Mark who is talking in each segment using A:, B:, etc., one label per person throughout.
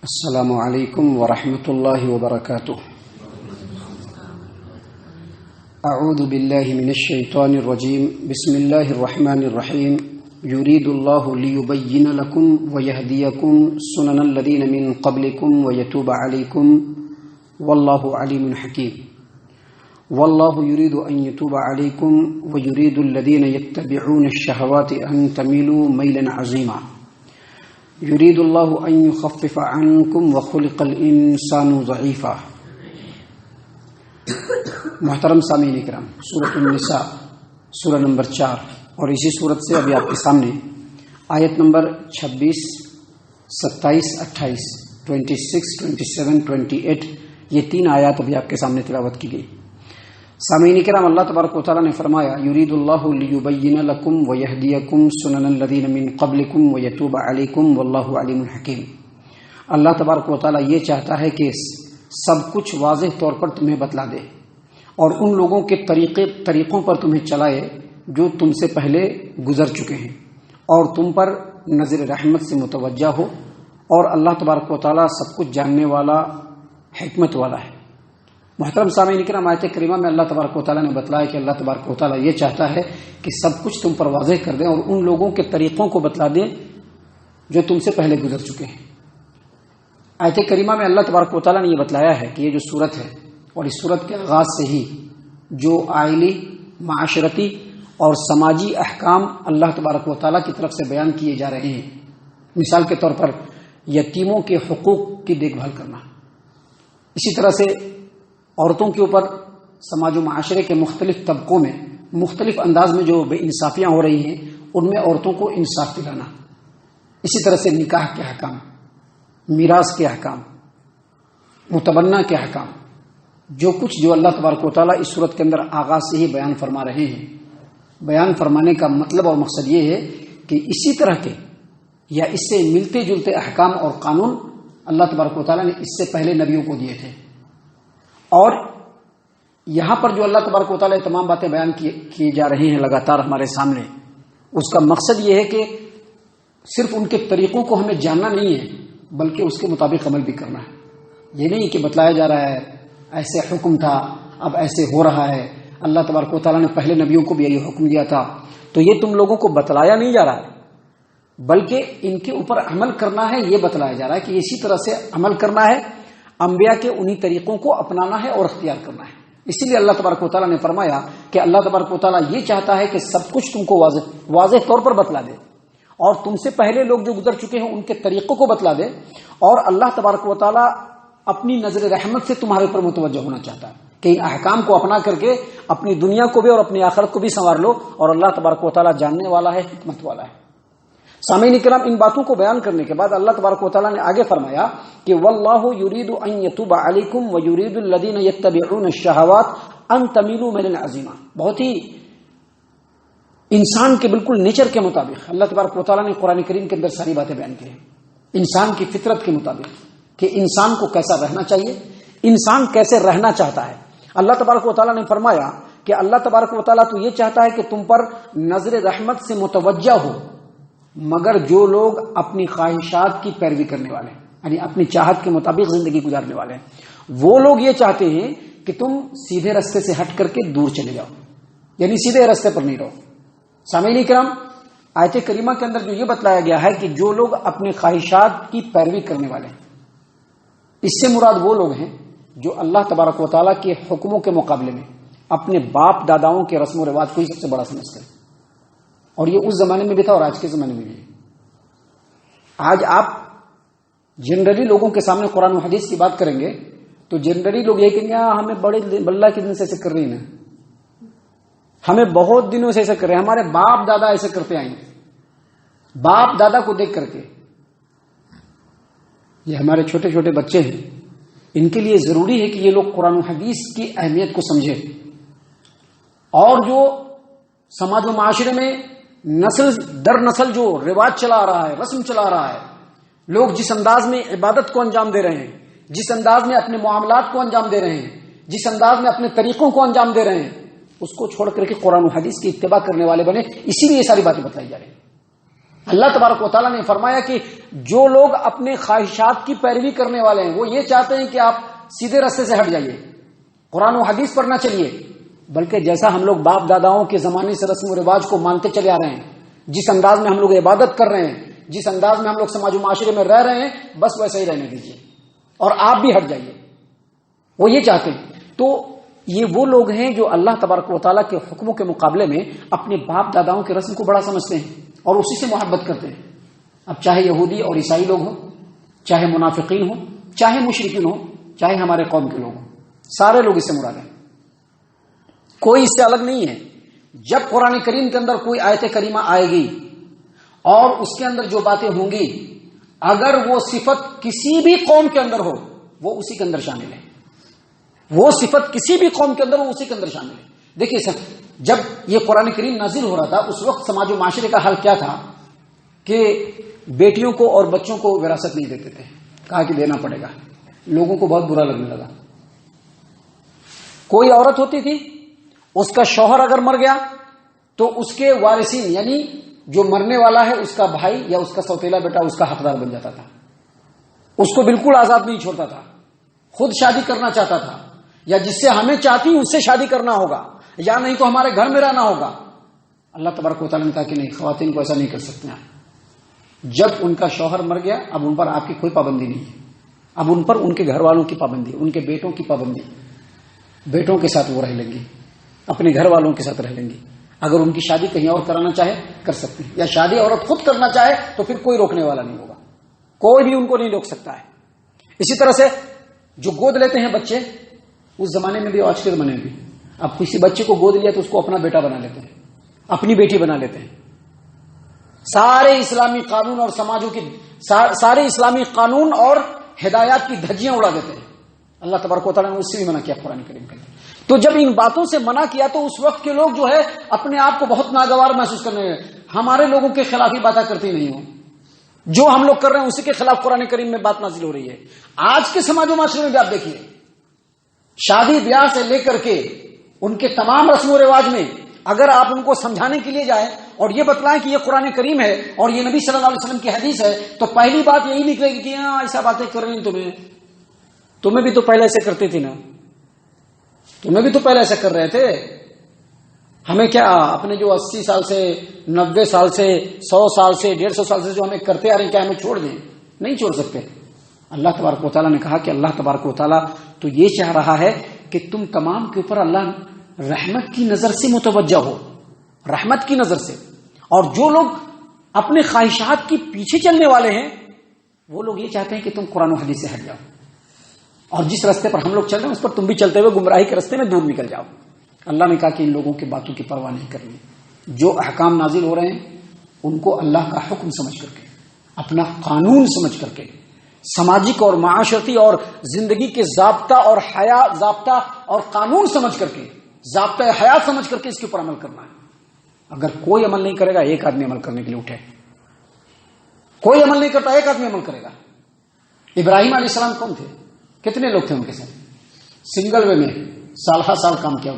A: السلام علیکم ورحمۃ اللہ وبرکاتہ۔ اعوذ باللہ من الشیطان الرجیم، بسم اللہ الرحمن الرحیم۔ یرید اللہ لیبین لکم ویہدیکم سنن الذین من قبلکم ویتوب علیکم واللہ علیم حکیم۔ واللہ یرید ان یتوب علیکم ویرید الذین یتبعون الشہوات ان تمیلوا میلا عظیما۔ یرید اللہ ان یخفف عنکم وخلق الانسان ضعیفا۔ محترم سامعین کرام، سورۃ النساء سورہ نمبر 4 اور اسی سورت سے ابھی آپ کے سامنے آیت نمبر 26، 27، 28، 26، 27، 28 یہ 3 آیات ابھی آپ کے سامنے تلاوت کی گئی۔ سامعین کرام، اللہ تبارک و تعالیٰ نے فرمایا یرید اللہ لیبین لکم ویہدیکم سنن الذین من قبلکم ویتوب علیکم واللہ علیم حکیم۔ اللہ تبارک و تعالیٰ یہ چاہتا ہے کہ سب کچھ واضح طور پر تمہیں بتلا دے اور ان لوگوں کے طریقوں پر تمہیں چلائے جو تم سے پہلے گزر چکے ہیں، اور تم پر نظر رحمت سے متوجہ ہو، اور اللہ تبارک و تعالیٰ سب کچھ جاننے والا، حکمت والا ہے۔ محترم سامعین کرام، آیت کریمہ میں اللہ تبارک و تعالیٰ نے بتلایا کہ اللہ تبارک و تعالیٰ یہ چاہتا ہے کہ سب کچھ تم پر واضح کر دیں اور ان لوگوں کے طریقوں کو بتلا دیں جو تم سے پہلے گزر چکے ہیں۔ آیت کریمہ میں اللہ تبارک و تعالیٰ نے یہ بتلایا ہے کہ یہ جو صورت ہے، اور اس صورت کے آغاز سے ہی جو عائلی، معاشرتی اور سماجی احکام اللہ تبارک و تعالیٰ کی طرف سے بیان کیے جا رہے ہیں، مثال کے طور پر یتیموں کے حقوق کی دیکھ بھال کرنا، اسی طرح سے عورتوں کے اوپر سماج و معاشرے کے مختلف طبقوں میں مختلف انداز میں جو بے انصافیاں ہو رہی ہیں ان میں عورتوں کو انصاف دلانا، اسی طرح سے نکاح کے احکام، میراث کے احکام، متبنہ کے احکام، جو کچھ جو اللہ تبارک و تعالیٰ اس صورت کے اندر آغاز سے ہی بیان فرما رہے ہیں۔ بیان فرمانے کا مطلب اور مقصد یہ ہے کہ اسی طرح کے یا اس سے ملتے جلتے احکام اور قانون اللہ تبارک و تعالیٰ نے اس سے پہلے نبیوں کو دیے تھے، اور یہاں پر جو اللہ تبارک و تعالیٰ تمام باتیں بیان کی جا رہی ہیں لگاتار ہمارے سامنے، اس کا مقصد یہ ہے کہ صرف ان کے طریقوں کو ہمیں جاننا نہیں ہے بلکہ اس کے مطابق عمل بھی کرنا ہے۔ یہ نہیں کہ بتلایا جا رہا ہے ایسے حکم تھا اب ایسے ہو رہا ہے، اللہ تبارک و تعالیٰ نے پہلے نبیوں کو بھی یہ حکم دیا تھا تو یہ تم لوگوں کو بتلایا نہیں جا رہا ہے، بلکہ ان کے اوپر عمل کرنا ہے، یہ بتلایا جا رہا ہے کہ اسی طرح سے عمل کرنا ہے، انبیاء کے انہی طریقوں کو اپنانا ہے اور اختیار کرنا ہے۔ اسی لیے اللہ تبارک و تعالیٰ نے فرمایا کہ اللہ تبارک و تعالیٰ یہ چاہتا ہے کہ سب کچھ تم کو واضح طور پر بتلا دے، اور تم سے پہلے لوگ جو گزر چکے ہیں ان کے طریقوں کو بتلا دے، اور اللہ تبارک و تعالیٰ اپنی نظر رحمت سے تمہارے اوپر متوجہ ہونا چاہتا ہے کہ ان احکام کو اپنا کر کے اپنی دنیا کو بھی اور اپنی آخرت کو بھی سنوار لو، اور اللہ تبارک و تعالیٰ جاننے والا ہے، حکمت والا ہے۔ سامعین کرام، ان باتوں کو بیان کرنے کے بعد اللہ تبارک و تعالیٰ نے آگے فرمایا کہ واللہ یرید ان یتوب علیکم ویرید الذین یتبعون الشہوات ان تمیلوا میلا عظیما۔ بہت ہی انسان کے بالکل نیچر کے مطابق اللہ تبارک و تعالیٰ نے قرآن کریم کے اندر ساری باتیں بیان کی ہیں، انسان کی فطرت کے مطابق کہ انسان کو کیسا رہنا چاہیے، انسان کیسے رہنا چاہتا ہے۔ اللہ تبارک و تعالیٰ نے فرمایا کہ اللہ تبارک و تعالیٰ تو یہ چاہتا ہے کہ تم پر نظر رحمت سے متوجہ ہو، مگر جو لوگ اپنی خواہشات کی پیروی کرنے والے ہیں، یعنی اپنی چاہت کے مطابق زندگی گزارنے والے ہیں، وہ لوگ یہ چاہتے ہیں کہ تم سیدھے رستے سے ہٹ کر کے دور چلے جاؤ، یعنی سیدھے رستے پر نہیں رہو۔ سامعین کرام، آیت کریمہ کے اندر جو یہ بتلایا گیا ہے کہ جو لوگ اپنے خواہشات کی پیروی کرنے والے ہیں، اس سے مراد وہ لوگ ہیں جو اللہ تبارک و تعالیٰ کے حکموں کے مقابلے میں اپنے باپ داداؤں کے رسم و رواج کو ہی سب سے بڑا سمجھتے ہیں، اور یہ اس زمانے میں بھی تھا اور آج کے زمانے میں بھی ہے۔ آج آپ جنرلی لوگوں کے سامنے قرآن و حدیث کی بات کریں گے تو جنرلی لوگ یہ کہیں گے ہمیں بڑے بلّہ کے دن سے ایسے کر رہی ہیں، ہمیں بہت دنوں سے ایسے کر رہے ہیں، ہمارے باپ دادا ایسے کرتے آئیں گے۔ باپ دادا کو دیکھ کر کے یہ ہمارے چھوٹے چھوٹے بچے ہیں، ان کے لیے ضروری ہے کہ یہ لوگ قرآن و حدیث کی اہمیت کو سمجھیں، اور جو سماج و معاشرے میں نسل در نسل جو رواج چلا آ رہا ہے، رسم چلا آ رہا ہے، لوگ جس انداز میں عبادت کو انجام دے رہے ہیں، جس انداز میں اپنے معاملات کو انجام دے رہے ہیں، جس انداز میں اپنے طریقوں کو انجام دے رہے ہیں، اس کو چھوڑ کر کے قرآن و حدیث کی اتباع کرنے والے بنے۔ اسی لیے یہ ساری باتیں بتلائی جا رہی ہیں۔ اللہ تبارک و تعالیٰ نے فرمایا کہ جو لوگ اپنے خواہشات کی پیروی کرنے والے ہیں وہ یہ چاہتے ہیں کہ آپ سیدھے راستے سے ہٹ جائیے، قرآن و حدیث پر نہ چلیے، بلکہ جیسا ہم لوگ باپ داداؤں کے زمانے سے رسم و رواج کو مانتے چلے آ رہے ہیں، جس انداز میں ہم لوگ عبادت کر رہے ہیں، جس انداز میں ہم لوگ سماج و معاشرے میں رہ رہے ہیں، بس ویسا ہی رہنے دیجیے اور آپ بھی ہٹ جائیے، وہ یہ چاہتے ہیں۔ تو یہ وہ لوگ ہیں جو اللہ تبارک و تعالیٰ کے حکموں کے مقابلے میں اپنے باپ داداؤں کے رسم کو بڑا سمجھتے ہیں اور اسی سے محبت کرتے ہیں۔ اب چاہے یہودی اور عیسائی لوگ ہوں، چاہے منافقین ہوں، چاہے مشرکین ہوں، چاہے ہمارے قوم کے لوگ ہوں، سارے لوگ اس سے مراد ہیں، کوئی اس سے الگ نہیں ہے۔ جب قرآن کریم کے اندر کوئی آیت کریمہ آئے گی اور اس کے اندر جو باتیں ہوں گی، اگر وہ صفت کسی بھی قوم کے اندر ہو وہ اسی کے اندر شامل ہے، وہ صفت کسی بھی قوم کے اندر وہ اسی کے اندر شامل ہے۔ دیکھیے سر، جب یہ قرآن کریم نازل ہو رہا تھا اس وقت سماج و معاشرے کا حال کیا تھا کہ بیٹیوں کو اور بچوں کو وراثت نہیں دیتے تھے، کہا کہ دینا پڑے گا، لوگوں کو بہت برا لگنے لگا۔ کوئی عورت ہوتی تھی، اس کا شوہر اگر مر گیا تو اس کے وارثین یعنی جو مرنے والا ہے اس کا بھائی یا اس کا سوتیلا بیٹا اس کا حقدار بن جاتا تھا، اس کو بالکل آزاد نہیں چھوڑتا تھا، خود شادی کرنا چاہتا تھا، یا جس سے ہمیں چاہتی اس سے شادی کرنا ہوگا، یا نہیں تو ہمارے گھر میں رہنا ہوگا۔ اللہ تبارک و تعالیٰ نے کہا کہ نہیں، خواتین کو ایسا نہیں کر سکتے ہیں۔ جب ان کا شوہر مر گیا اب ان پر آپ کی کوئی پابندی نہیں ہے، اب ان پر ان کے گھر والوں کی پابندی، ان کے بیٹوں کی پابندی، بیٹوں کے ساتھ وہ رہ لیں گی، اپنے گھر والوں کے ساتھ رہ لیں گی، اگر ان کی شادی کہیں اور کرانا چاہے کر سکتی، یا شادی عورت خود کرنا چاہے تو پھر کوئی روکنے والا نہیں ہوگا، کوئی بھی ان کو نہیں روک سکتا ہے۔ اسی طرح سے جو گود لیتے ہیں بچے، اس زمانے میں بھی آج کے زمانے میں بھی، اب کسی بچے کو گود لیا تو اس کو اپنا بیٹا بنا لیتے ہیں، اپنی بیٹی بنا لیتے ہیں، سارے اسلامی قانون اور سماجوں کی سارے اسلامی قانون اور ہدایات کی دھجیاں اڑا دیتے ہیں۔ اللہ تبارک و تعالیٰ نے اس سے بھی منع کیا قرآن کریم کے اندر۔ تو جب ان باتوں سے منع کیا تو اس وقت کے لوگ جو ہے اپنے آپ کو بہت ناگوار محسوس کرنے لگے، ہمارے لوگوں کے خلاف ہی باتیں کرتی نہیں ہوں، جو ہم لوگ کر رہے ہیں اسی کے خلاف قرآن کریم میں بات نازل ہو رہی ہے۔ آج کے سماج و معاشرے میں بھی آپ دیکھیے، شادی بیاہ سے لے کر کے ان کے تمام رسم و رواج میں اگر آپ ان کو سمجھانے کے لیے جائیں اور یہ بتلائیں کہ یہ قرآن کریم ہے اور یہ نبی صلی اللہ علیہ وسلم کی حدیث ہے، تو پہلی بات یہی نکلے گی کہ ہاں ایسا باتیں کر رہی ہیں، تمہیں بھی تو پہلے ایسے کرتی تھی نا، تمہیں بھی تو پہلے ایسا کر رہے تھے، ہمیں کیا اپنے جو 80 سال سے 90 سال سے 100 سال سے 150 سال سے جو ہمیں کرتے آ رہے ہیں کیا ہمیں چھوڑ دیں؟ نہیں چھوڑ سکتے۔ اللہ تبارک و تعالیٰ نے کہا کہ اللہ تبارک و تعالیٰ تو یہ چاہ رہا ہے کہ تم تمام کے اوپر اللہ رحمت کی نظر سے متوجہ ہو، رحمت کی نظر سے، اور جو لوگ اپنے خواہشات کی پیچھے چلنے والے ہیں وہ لوگ یہ چاہتے ہیں کہ تم قرآن و حدیث سے ہٹ جاؤ، اور جس راستے پر ہم لوگ چل رہے ہیں اس پر تم بھی چلتے ہوئے گمراہی کے راستے میں دور نکل جاؤ۔ اللہ نے کہا کہ ان لوگوں کی باتوں کی پرواہ نہیں کرنی، جو احکام نازل ہو رہے ہیں ان کو اللہ کا حکم سمجھ کر کے، اپنا قانون سمجھ کر کے، سماجک اور معاشرتی اور زندگی کے ضابطہ اور قانون سمجھ کر کے، ضابطہ حیات سمجھ کر کے اس کے اوپر عمل کرنا ہے۔ اگر کوئی عمل نہیں کرے گا، ایک آدمی عمل کرنے کے لیے اٹھے، کوئی عمل نہیں کرتا ایک آدمی عمل کرے گا۔ ابراہیم علیہ السلام کون تھے؟ کتنے لوگ تھے ان کے ساتھ؟ سنگل وے میں سالہ سال کام کیا،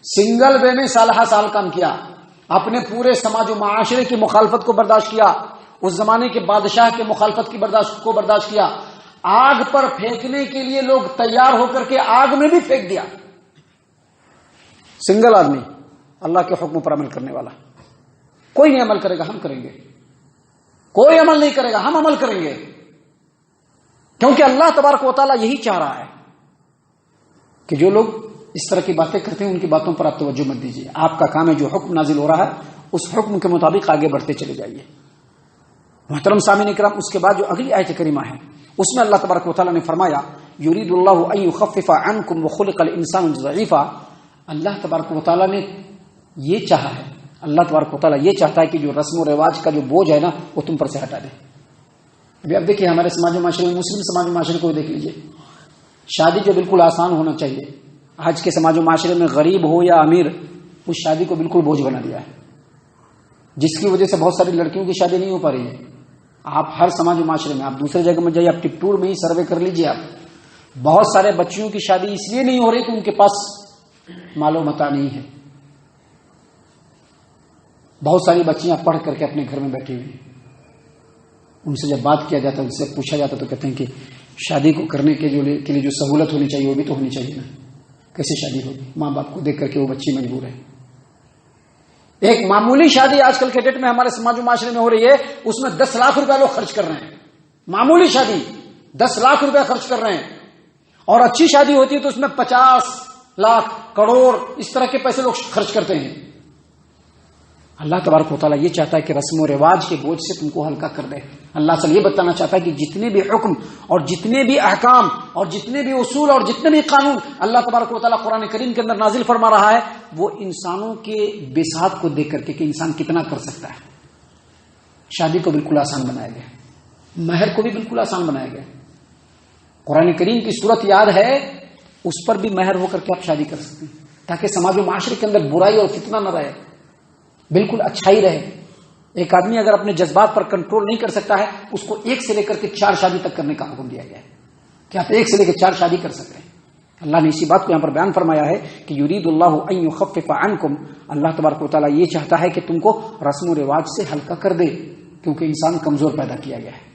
A: سنگل وے میں سالہ سال کام کیا، اپنے پورے سماج و معاشرے کی مخالفت کو برداشت کیا، اس زمانے کے بادشاہ کے مخالفت کی برداشت کیا، آگ پر پھینکنے کے لیے لوگ تیار ہو کر کے آگ میں بھی پھینک دیا۔ سنگل آدمی اللہ کے حکم پر عمل کرنے والا، کوئی نہیں عمل کرے گا ہم کریں گے، کوئی عمل نہیں کرے گا ہم عمل کریں گے، کیونکہ اللہ تبارک و تعالیٰ یہی چاہ رہا ہے کہ جو لوگ اس طرح کی باتیں کرتے ہیں ان کی باتوں پر آپ توجہ مت دیجیے، آپ کا کام ہے جو حکم نازل ہو رہا ہے اس حکم کے مطابق آگے بڑھتے چلے جائیے۔ محترم سامعین کرام، اس کے بعد جو اگلی آیت کریمہ ہے اس میں اللہ تبارک و تعالیٰ نے فرمایا یرید اللہ ان یخفف عنکم وخلق الانسان ضعیفا۔ اللہ تبارک و تعالیٰ نے یہ چاہا ہے، اللہ تبارک و تعالیٰ یہ چاہتا ہے کہ جو رسم و رواج کا جو بوجھ ہے نا وہ تم پر سے ہٹا دے۔ ابھی اب دیکھیے ہمارے سماج و معاشرے میں، مسلم سماج و معاشرے کو دیکھ لیجیے، شادی جو بالکل آسان ہونا چاہیے، آج کے سماج و معاشرے میں غریب ہو یا امیر اس شادی کو بالکل بوجھ بنا دیا ہے، جس کی وجہ سے بہت ساری لڑکیوں کی شادی نہیں ہو پا رہی ہے۔ آپ ہر سماج و معاشرے میں، آپ دوسرے جگہ میں جائیے، آپ ٹپ ٹور میں ہی سروے کر لیجیے، آپ بہت سارے بچیوں کی شادی اس لیے نہیں ہو رہی کہ ان کے پاس مال و متاع نہیں ہے، بہت ساری بچیاں پڑھ کر کے اپنے گھر میں بیٹھی ہوئی ہیں، ان سے جب بات کیا جاتا ہے، ان سے پوچھا جاتا تو کہتے ہیں کہ شادی کو کرنے کے لیے جو سہولت ہونی چاہیے وہ بھی تو ہونی چاہیے نا، کیسے شادی ہوگی؟ ماں باپ کو دیکھ کر کے وہ بچی مجبور ہے۔ ایک معمولی شادی آج کل کے ڈیٹ میں ہمارے سماج و معاشرے میں ہو رہی ہے، اس میں 10 لاکھ روپیہ لوگ خرچ کر رہے ہیں۔ معمولی شادی 10 لاکھ روپیہ خرچ کر رہے ہیں، اور اچھی شادی ہوتی ہے تو اس میں 50 لاکھ، کروڑ، اس طرح کے پیسے لوگ خرچ کرتے ہیں۔ اللہ تبارک و تعالیٰ یہ چاہتا ہے کہ رسم و رواج کے بوجھ سے تم کو ہلکا کر دے۔ اللہ سے یہ بتانا چاہتا ہے کہ جتنے بھی حکم اور جتنے بھی احکام اور جتنے بھی اصول اور جتنے بھی قانون اللہ تبارک و تعالیٰ قرآن کریم کے اندر نازل فرما رہا ہے، وہ انسانوں کے بساط کو دیکھ کر کے کہ انسان کتنا کر سکتا ہے۔ شادی کو بالکل آسان بنایا گیا، مہر کو بھی بالکل آسان بنایا گیا۔ قرآن کریم کی صورت یاد ہے، اس پر بھی مہر ہو کر کے آپ شادی کر سکتے ہیں، تاکہ سماج و معاشرے کے اندر برائی اور فتنہ نہ رہے، بالکل اچھائی رہے۔ ایک آدمی اگر اپنے جذبات پر کنٹرول نہیں کر سکتا ہے، اس کو 1 سے لے کر کے 4 شادی تک کرنے کا حکم دیا گیا ہے کہ آپ 1 سے لے کے 4 شادی کر سکتے ہیں۔ اللہ نے اسی بات کو یہاں پر بیان فرمایا ہے کہ یرید اللہ ان یخفف عنکم، اللہ تبارک و تعالیٰ یہ چاہتا ہے کہ تم کو رسم و رواج سے ہلکا کر دے، کیونکہ انسان کمزور پیدا کیا گیا ہے۔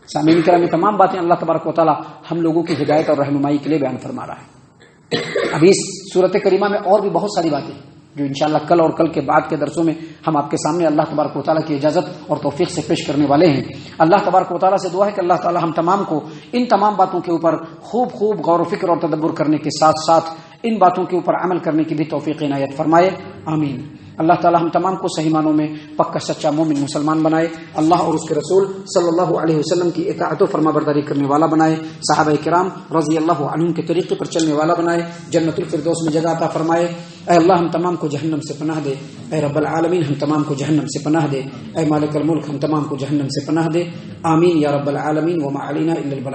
A: سامعین کرام، یہ تمام باتیں اللہ تبارک و تعالیٰ ہم لوگوں کی ہدایت اور رہنمائی کے لیے بیان فرما رہا ہے۔ ابھی اس صورت کریمہ میں اور بھی بہت ساری باتیں جو انشاءاللہ کل اور کل کے بعد کے درسوں میں ہم آپ کے سامنے اللہ تبارک و تعالیٰ کی اجازت اور توفیق سے پیش کرنے والے ہیں۔ اللہ تبارک و تعالیٰ سے دعا ہے کہ اللہ تعالیٰ ہم تمام کو ان تمام باتوں کے اوپر خوب غور و فکر اور تدبر کرنے کے ساتھ ساتھ ان باتوں کے اوپر عمل کرنے کی بھی توفیق عنایت فرمائے، آمین۔ اللہ تعالیٰ ہم تمام کو صحیح معنوں میں پکا سچا مومن مسلمان بنائے، اللہ اور اس کے رسول صلی اللہ علیہ وسلم کی اطاعت و فرما برداری کرنے والا بنائے، صحابہ کرام رضی اللہ عنہم کے طریقے پر چلنے والا بنائے، جنت الفردوس میں جگہ عطا فرمائے۔ اے اللہ ہم تمام کو جہنم سے پناہ دے، اے رب العالمین ہم تمام کو جہنم سے پناہ دے، اے مالک الملک ہم تمام کو جہنم سے پناہ دے، آمین یا رب العالمین۔ وما علینا الا البلاغ۔